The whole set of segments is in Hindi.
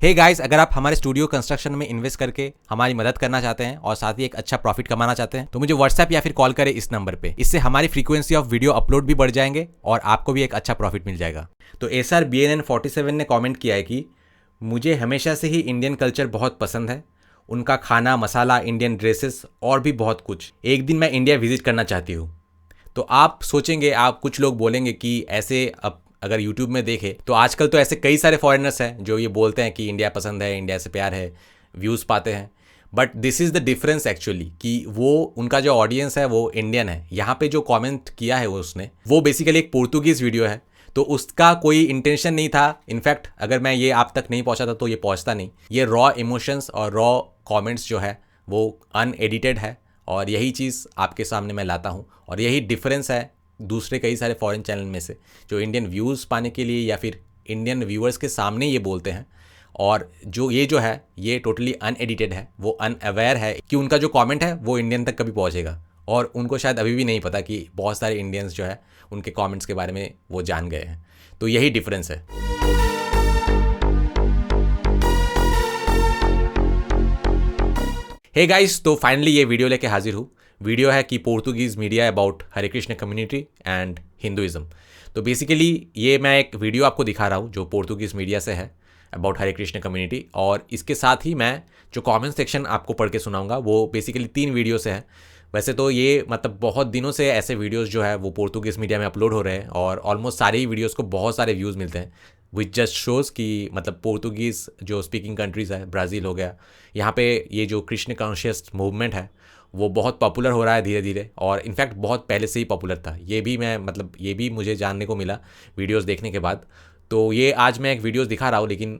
हे गाइस, अगर आप हमारे स्टूडियो कंस्ट्रक्शन में इन्वेस्ट करके हमारी मदद करना चाहते हैं और साथ ही एक अच्छा प्रॉफिट कमाना चाहते हैं तो मुझे व्हाट्सएप या फिर कॉल करें इस नंबर पे। इससे हमारी फ्रीक्वेंसी ऑफ वीडियो अपलोड भी बढ़ जाएंगे और आपको भी एक अच्छा प्रॉफिट मिल जाएगा। तो SRBNN47 ने कॉमेंट किया है कि मुझे हमेशा से ही इंडियन कल्चर बहुत पसंद है, उनका खाना, मसाला, इंडियन ड्रेसेस और भी बहुत कुछ। एक दिन मैं इंडिया विजिट करना चाहती हूँ। तो आप सोचेंगे, आप कुछ लोग बोलेंगे कि ऐसे अब अगर यूट्यूब में देखें तो आजकल तो ऐसे कई सारे फॉरेनर्स हैं जो ये बोलते हैं कि इंडिया पसंद है, इंडिया से प्यार है, व्यूज़ पाते हैं। But this is the difference actually कि वो उनका जो ऑडियंस है वो इंडियन है। यहाँ पे जो कमेंट किया है उसने वो बेसिकली एक पोर्तुगीज़ वीडियो है, तो उसका कोई इंटेंशन नहीं था। इनफैक्ट अगर मैं ये आप तक नहीं पहुँचाता तो ये पहुँचता नहीं। ये रॉ इमोशंस और रॉ कमेंट्स जो है वो अनएडिटेड है और यही चीज़ आपके सामने मैं लाता हूँ। और यही डिफरेंस है दूसरे कई सारे फॉरेन चैनल में से जो इंडियन व्यूज़ पाने के लिए या फिर इंडियन व्यूअर्स के सामने ये बोलते हैं। और जो है ये टोटली अनएडिटेड है, वो अनअवेयर है कि उनका जो कमेंट है वो इंडियन तक कभी पहुंचेगा। और उनको शायद अभी भी नहीं पता कि बहुत सारे इंडियंस जो है उनके कमेंट्स के बारे में वो जान गए हैं। तो यही डिफरेंस है। हे गाइस, तो फाइनली ये वीडियो लेके हाजिर हूँ। वीडियो है कि Portuguese media about Hare Krishna community and Hinduism. तो बेसिकली ये मैं एक वीडियो आपको दिखा रहा हूँ जो पोर्तुगीज़ मीडिया से है अबाउट हरे कृष्ण कम्युनिटी, और इसके साथ ही मैं जो कमेंट सेक्शन आपको पढ़ के सुनाऊंगा वो बेसिकली 3 वीडियो से है। वैसे तो ये मतलब बहुत दिनों से ऐसे वीडियोस जो है वो पोर्तुगीज़ मीडिया में अपलोड हो रहे हैं और ऑलमोस्ट सारे ही वीडियोस को बहुत सारे व्यूज़ मिलते हैं, विच जस्ट शोज़ कि मतलब पोर्तुगीज़ जो स्पीकिंग कंट्रीज़ है, ब्राज़ील हो गया, यहाँ पे ये जो कृष्ण कॉन्शियस मूवमेंट है वो बहुत पॉपुलर हो रहा है धीरे धीरे। और इनफैक्ट बहुत पहले से ही पॉपुलर था, ये भी मुझे जानने को मिला वीडियोस देखने के बाद। तो ये आज मैं एक वीडियोस दिखा रहा हूँ, लेकिन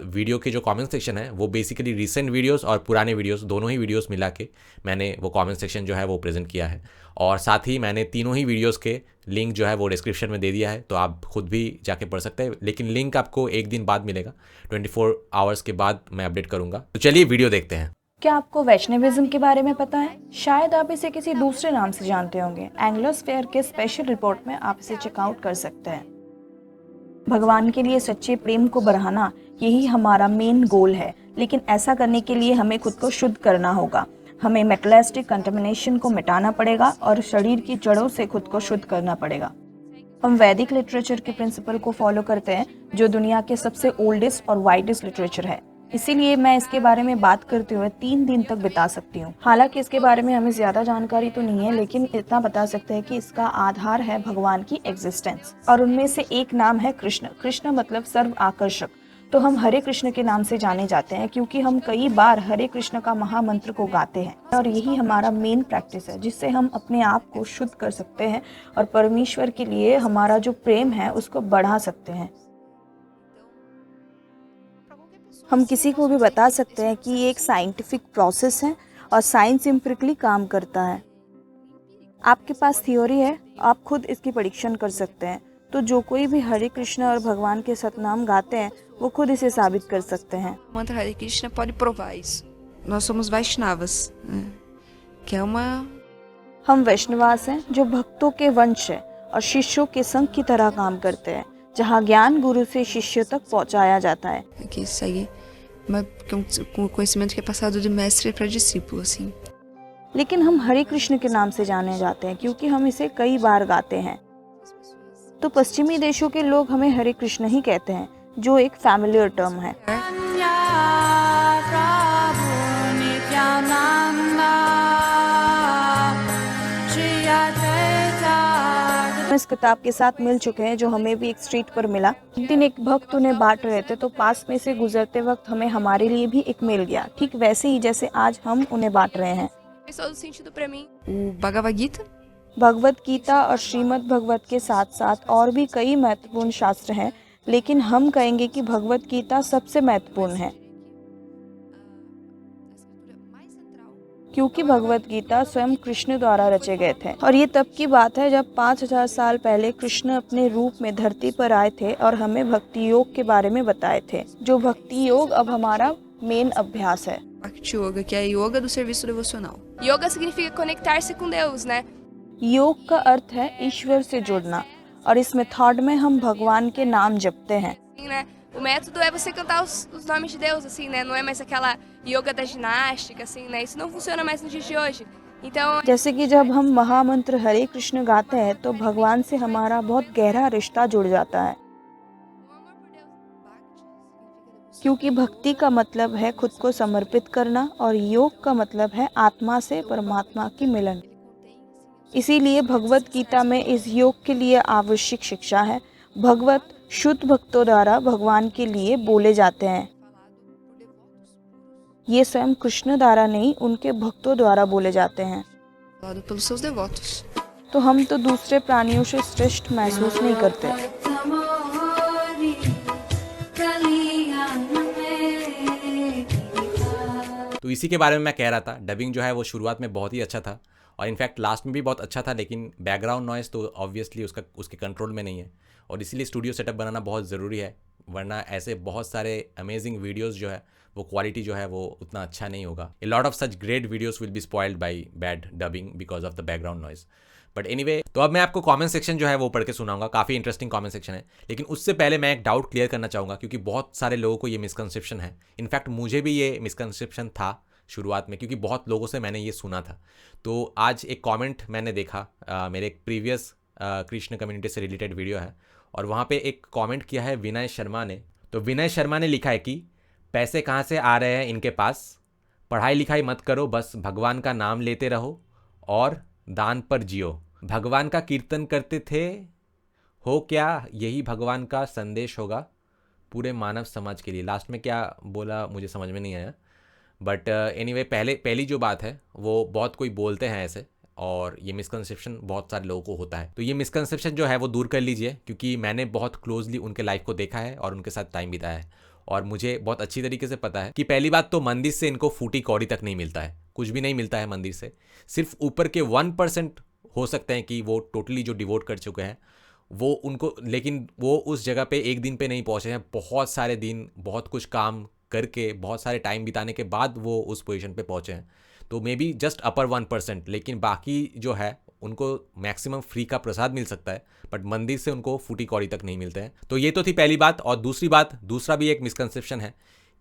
वीडियो के जो कमेंट सेक्शन है वो बेसिकली रिसेंट वीडियोस और पुराने वीडियोस दोनों ही वीडियोस मिला के मैंने वो कमेंट सेक्शन जो है वो प्रेजेंट किया है। और साथ ही मैंने तीनों ही वीडियोस के लिंक जो है वो डिस्क्रिप्शन में दे दिया है, तो आप खुद भी जाके पढ़ सकते हैं। लेकिन लिंक आपको एक दिन बाद मिलेगा, 24 आवर्स के बाद मैं अपडेट करूँगा। तो चलिए वीडियो देखते हैं। क्या आपको वैष्णविज्म के बारे में पता है? शायद आप इसे किसी दूसरे नाम से जानते होंगे। एंग्लोस्फेयर के स्पेशल रिपोर्ट में आप इसे चेकआउट कर सकते हैं। भगवान के लिए सच्चे प्रेम को बढ़ाना, यही हमारा मेन गोल है। लेकिन ऐसा करने के लिए हमें खुद को शुद्ध करना होगा। हमें मेटलिस्टिक कंटामिनेशन को मिटाना पड़ेगा और शरीर की जड़ों से खुद को शुद्ध करना पड़ेगा। हम वैदिक लिटरेचर के प्रिंसिपल को फॉलो करते हैं जो दुनिया के सबसे ओल्डेस्ट और वाइडेस्ट लिटरेचर है। इसीलिए मैं इसके बारे में बात करते हुए 3 दिन तक बिता सकती हूँ। हालांकि इसके बारे में हमें ज्यादा जानकारी तो नहीं है, लेकिन इतना बता सकते हैं कि इसका आधार है भगवान की एग्जिस्टेंस, और उनमें से एक नाम है कृष्ण। कृष्ण मतलब सर्व आकर्षक। तो हम हरे कृष्ण के नाम से जाने जाते हैं क्योंकि हम कई बार हरे कृष्ण का महामंत्र को गाते हैं, और यही हमारा मेन प्रैक्टिस है जिससे हम अपने आप को शुद्ध कर सकते हैं और परमेश्वर के लिए हमारा जो प्रेम है उसको बढ़ा सकते हैं। हम किसी को भी बता सकते हैं कि ये एक साइंटिफिक प्रोसेस है और साइंस एम्पिरिकली काम करता है। आपके पास थ्योरी है, आप खुद इसकी परीक्षण कर सकते हैं। तो जो कोई भी हरे कृष्ण और भगवान के सतनाम गाते हैं वो खुद इसे साबित कर सकते हैं। Mantra Hare Krishna pode provar isso. Nós somos Vaishnavas, que é uma... हम वैष्णवास हैं जो भक्तों के वंश है और शिष्यों के संघ की तरह काम करते हैं, जहाँ ज्ञान गुरु से शिष्य तक पहुँचाया जाता है। que segue com conhecimento que é passado de mestre para discípulo, assim. लेकिन हम हरे कृष्ण के नाम से जाने जाते हैं क्योंकि हम इसे कई बार गाते हैं। तो पश्चिमी देशों के लोग हमें हरे कृष्ण ही कहते हैं, जो एक फैमिलियर टर्म है। हम इस किताब के साथ मिल चुके हैं जो हमें भी एक स्ट्रीट पर मिला। एक दिन एक भक्त उन्हें बांट रहे थे तो पास में से गुजरते वक्त हमें हमारे लिए भी एक मिल गया, ठीक वैसे ही जैसे आज हम उन्हें बांट रहे हैं। O Bhagavad Gita, Bhagavad Gita और श्रीमद् भगवत के साथ साथ और भी कई महत्वपूर्ण शास्त्र हैं, लेकिन हम कहेंगे कि भगवत गीता सबसे महत्वपूर्ण है क्योंकि भगवत गीता स्वयं कृष्ण द्वारा रचे गए थे। और ये तब की बात है जब 5000 साल पहले कृष्ण अपने रूप में धरती पर आए थे और हमें भक्ति योग के बारे में बताए थे, जो भक्ति योग अब हमारा मेन अभ्यास है। Bhakti Yoga, que é yoga do serviço devocional. Yoga significa conectar-se com Deus, né? योग का अर्थ है ईश्वर से जुड़ना, और इस मेथड में हम भगवान के नाम जपते हैं। Né? O método é você cantar os nomes de Deus, assim, né? Não é mais aquela yoga da ginástica, assim, né? Isso não funciona mais nos dias de hoje. Então, जैसे कि जब हम महामंत्र हरे कृष्ण गाते हैं तो भगवान से हमारा बहुत गहरा रिश्ता जुड़ जाता है, क्योंकि भक्ति का मतलब है खुद को समर्पित करना और योग का मतलब है आत्मा से परमात्मा की मिलन। इसीलिए भगवत गीता में इस योग के लिए आवश्यक शिक्षा है। भगवत शुद्ध भक्तों द्वारा भगवान के लिए बोले जाते हैं। ये स्वयं कृष्ण द्वारा नहीं, उनके भक्तों द्वारा बोले जाते हैं। falado pelos seus devotos. तो हम तो दूसरे प्राणियों से श्रेष्ठ महसूस नहीं करते। तो इसी के बारे में मैं कह रहा था, डबिंग जो है वो शुरुआत में बहुत ही अच्छा था और इनफैक्ट लास्ट में भी बहुत अच्छा था, लेकिन बैकग्राउंड नॉइस तो ऑब्वियसली उसके कंट्रोल में नहीं है और इसीलिए स्टूडियो सेटअप बनाना बहुत ज़रूरी है, वरना ऐसे बहुत सारे अमेजिंग वीडियोस जो है वो क्वालिटी जो है वो उतना अच्छा नहीं होगा। A lot of such great videos will be spoiled by bad dubbing because of the background noise. But anyway, तो अब मैं आपको कमेंट सेक्शन जो है वो पढ़ के सुनाऊंगा, काफ़ी इंटरेस्टिंग कमेंट सेक्शन है। लेकिन उससे पहले मैं एक डाउट क्लियर करना चाहूँगा, क्योंकि बहुत सारे लोगों को ये मिसकंसेप्शन है। इनफैक्ट मुझे भी ये मिसकंसेप्शन था शुरुआत में, क्योंकि बहुत लोगों से मैंने ये सुना था। तो आज एक कमेंट मैंने देखा, मेरे एक प्रीवियस कृष्ण कम्युनिटी से रिलेटेड वीडियो है और वहाँ पे एक कमेंट किया है विनय शर्मा ने। तो विनय शर्मा ने लिखा है कि पैसे कहाँ से आ रहे हैं इनके पास, पढ़ाई लिखाई मत करो, बस भगवान का नाम लेते रहो और दान पर जियो। भगवान का कीर्तन करते थे हो क्या, यही भगवान का संदेश होगा पूरे मानव समाज के लिए। लास्ट में क्या बोला मुझे समझ में नहीं आया, बट एनीवे पहली जो बात है वो बहुत कोई बोलते हैं ऐसे, और ये मिसकंसेप्शन बहुत सारे लोगों को होता है। तो ये मिसकंसेप्शन जो है वो दूर कर लीजिए, क्योंकि मैंने बहुत क्लोजली उनके लाइफ को देखा है और उनके साथ टाइम बिताया है और मुझे बहुत अच्छी तरीके से पता है कि पहली बात तो मंदिर से इनको फूटी कौड़ी तक नहीं मिलता है, कुछ भी नहीं मिलता है मंदिर से। सिर्फ ऊपर के 1% हो सकते हैं कि वो टोटली जो डिवोट कर चुके हैं वो उनको, लेकिन वो उस जगह पे एक दिन पे नहीं पहुँचे हैं, बहुत सारे दिन बहुत कुछ काम करके बहुत सारे टाइम बिताने के बाद वो उस पोजीशन पे पहुँचे हैं। तो मे बी जस्ट अपर 1%, लेकिन बाकी जो है उनको मैक्सिमम फ्री का प्रसाद मिल सकता है, बट मंदिर से उनको फूटी कौड़ी तक नहीं मिलते हैं। तो ये तो थी पहली बात। और दूसरा भी एक मिसकंसेप्शन है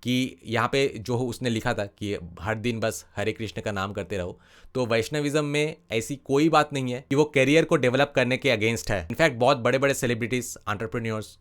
कि यहाँ पे जो उसने लिखा था कि हर दिन बस हरे कृष्ण का नाम करते रहो। तो वैष्णविज्म में ऐसी कोई बात नहीं है कि वो करियर को डेवलप करने के अगेंस्ट है। इनफैक्ट बहुत बड़े बड़े सेलिब्रिटीज, एंटरप्रेन्योर्स,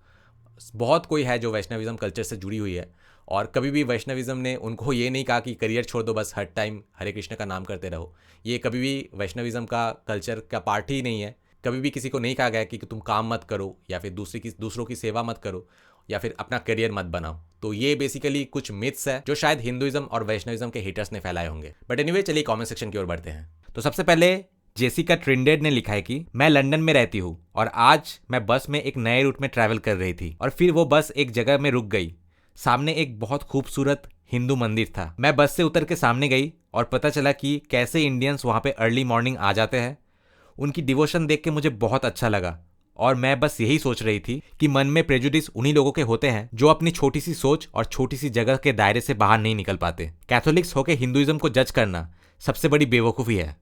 बहुत कोई है जो वैष्णविज्म कल्चर से जुड़ी हुई है, और कभी भी वैष्णविज्म ने उनको ये नहीं कहा कि करियर छोड़ दो, बस हर टाइम हरे कृष्ण का नाम करते रहो। ये कभी भी वैष्णविज्म का कल्चर का पार्ट ही नहीं है। कभी भी किसी को नहीं कहा गया कि तुम काम मत करो या फिर दूसरों की सेवा मत करो या फिर अपना करियर मत बनाओ। तो ये बेसिकली कुछ मिथ्स है जो शायद हिंदुइज्म और वैष्णविज्म के हेटर्स ने फैलाए होंगे। बट एनीवे, चलिए कमेंट सेक्शन की ओर बढ़ते हैं। तो सबसे पहले जेसिका ट्रिंडेड ने लिखा है कि मैं लंदन में रहती हूँ और आज मैं बस में एक नए रूट में ट्रैवल कर रही थी और फिर वो बस एक जगह में रुक गई। सामने एक बहुत खूबसूरत हिंदू मंदिर था। मैं बस से उतर के सामने गई और पता चला कि कैसे इंडियंस वहाँ पे अर्ली मॉर्निंग आ जाते हैं। उनकी डिवोशन देख के मुझे बहुत अच्छा लगा और मैं बस यही सोच रही थी कि मन में प्रेजुडिस उन्हीं लोगों के होते हैं जो अपनी छोटी सी सोच और छोटी सी जगह के दायरे से बाहर नहीं निकल पाते। कैथोलिक्स होकर हिंदुइज्म को जज करना सबसे बड़ी बेवकूफ़ी है।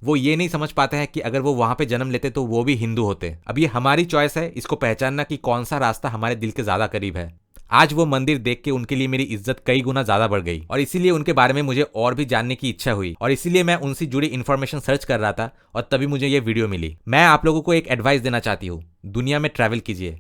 वो ये नहीं समझ पाते हैं कि अगर वो वहाँ पे जन्म लेते तो वो भी हिंदू होते। अब ये हमारी चॉइस है इसको पहचानना कि कौन सा रास्ता हमारे दिल के ज़्यादा करीब है। आज वो मंदिर देख के उनके लिए मेरी इज्जत कई गुना ज्यादा बढ़ गई और इसीलिए उनके बारे में मुझे और भी जानने की इच्छा हुई और इसीलिए मैं उनसे जुड़ी इन्फॉर्मेशन सर्च कर रहा था और तभी मुझे ये वीडियो मिली। मैं आप लोगों को एक एडवाइस देना चाहती हूँ, दुनिया में ट्रैवल कीजिए।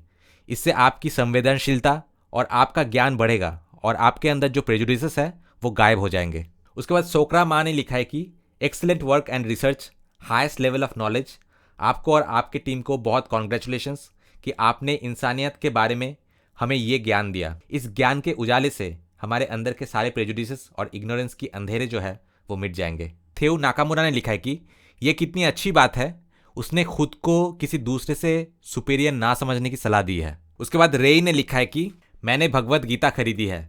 इससे आपकी संवेदनशीलता और आपका ज्ञान बढ़ेगा और आपके अंदर जो प्रेजुडिसेस है वो गायब हो जाएंगे। उसके बाद सोकरा माँ ने लिखा है कि excellent work and research, highest level of knowledge. आपको और आपकी टीम को बहुत कॉन्ग्रेचुलेशंस कि आपने इंसानियत के बारे में हमें ये ज्ञान दिया। इस ज्ञान के उजाले से हमारे अंदर के सारे प्रेजुडिसेस और इग्नोरेंस की अंधेरे जो है वो मिट जाएंगे। थेओ नाकामुरा ने लिखा है कि ये कितनी अच्छी बात है, उसने खुद को किसी दूसरे से सुपीरियर ना समझने की सलाह दी है। उसके बाद रेई ने लिखा है कि मैंने भगवत गीता खरीदी है,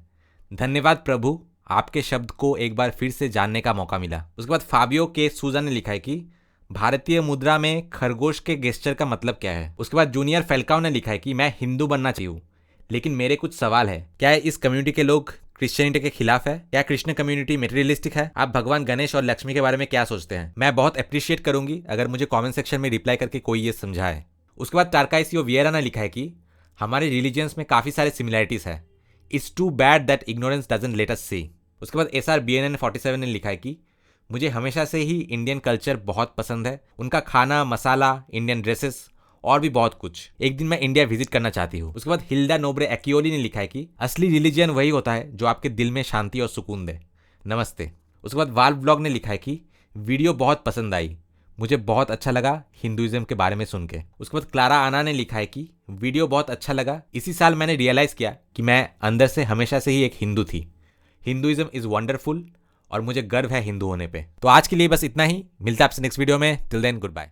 धन्यवाद प्रभु, आपके शब्द को एक बार फिर से जानने का मौका मिला। उसके बाद फाबियो के सूजा ने लिखा है कि भारतीय मुद्रा में खरगोश के गेस्चर का मतलब क्या है। उसके बाद जूनियर फेल्काओ ने लिखा है कि मैं हिंदू बनना चाहिए, लेकिन मेरे कुछ सवाल है। क्या इस कम्युनिटी के लोग क्रिश्चियनिटी के खिलाफ है? क्या कृष्ण कम्युनिटी मटेरियलिस्टिक है? आप भगवान गणेश और लक्ष्मी के बारे में क्या सोचते हैं? मैं बहुत अप्रिशिएट करूंगी अगर मुझे कमेंट सेक्शन में रिप्लाई करके कोई ये समझाए। उसके बाद टारकाइसियो वियरा ने लिखा है कि हमारे रिलीजियंस में काफ़ी सारे सिमिलैरिटीज़ है। It's too bad that ignorance doesn't let us see. उसके बाद SRBNN47 ने लिखा है कि मुझे हमेशा से ही इंडियन कल्चर बहुत पसंद है, उनका खाना, मसाला, इंडियन ड्रेसेस और भी बहुत कुछ। एक दिन मैं इंडिया विजिट करना चाहती हूँ। उसके बाद हिल्डा नोब्रे एक्योली ने लिखा है कि असली रिलीजन वही होता है जो आपके दिल में शांति और सुकून दे। नमस्ते। उसके बाद वाल्व ब्लॉग ने लिखा है कि वीडियो बहुत पसंद आई, मुझे बहुत अच्छा लगा हिंदुइज्म के बारे में सुन के। उसके बाद क्लारा आना ने लिखा है कि वीडियो बहुत अच्छा लगा, इसी साल मैंने रियलाइज़ किया कि मैं अंदर से हमेशा से ही एक हिंदू थी। हिंदुइज्म इज़ वंडरफुल और मुझे गर्व है हिंदू होने पे। तो आज के लिए बस इतना ही, मिलता है आपसे नेक्स्ट वीडियो में। Till then good bye.